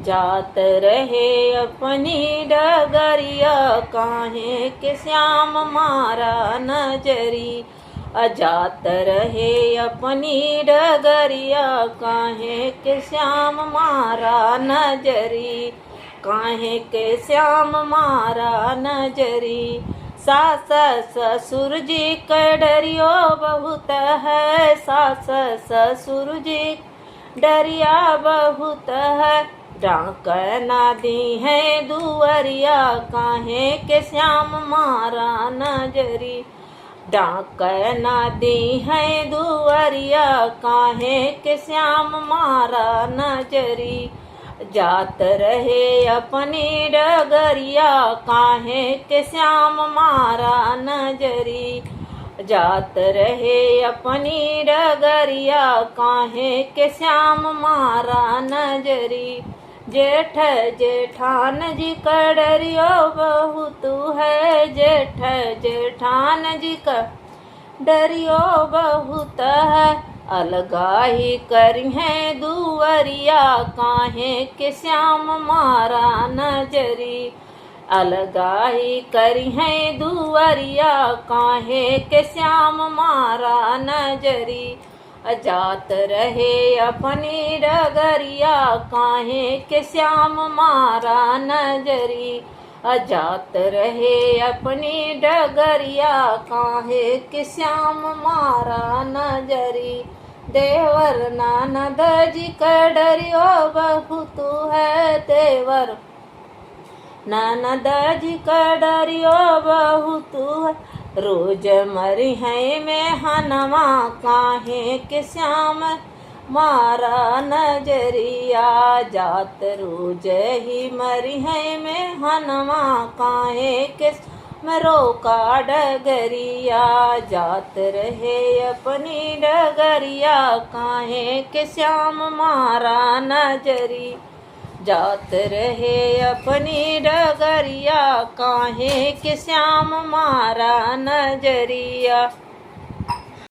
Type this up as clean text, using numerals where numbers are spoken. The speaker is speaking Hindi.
जात रहे अपनी डगरिया काहे के श्याम मारा नजरी। अजात रहे अपनी डगरिया काहे के श्याम मारा नजरी। काहे के श्याम मारा नजरी। सास ससुर जी के डरियो बहुत है। सास ससुर जी डरिया बहुत है। डांक ना दी है दुअरिया काहे के श्याम मारा नजरी। डांक ना दी है दुअरिया काहे के श्याम मारा नजरी। जात रहे अपनी डगरिया काहे के श्याम मारा नजरी। जात रहे अपनी डगरिया काहे के श्याम मारा नजरी। जेठ जेठान जी का डरियो बहुत है। जेठ जेठान जी का डरियो बहुत है। अलगाही करी है दुअरिया काहे के श्याम मारा नजरी। अलगाही करी है दुअरिया काहे के श्याम मारा नजरी। जात रहे अपनी डगरिया काहे के श्याम मारा नजरी। जात रहे अपनी डगरिया काहे के श्याम मारा नजरी। देवर ननद जी का डरियो बहुत है। देवर ननद जी का डरियो बहुत है। रोज मरी है में हनवा काहे के श्याम मारा नजरिया। जात रोज ही मरी है में हनवा काहे के मरो का डगरिया। जात रहे अपनी डगरिया काहे के श्याम मारा नजरी। जात रहे अपनी डगरिया काहे के श्याम मारा नजरिया।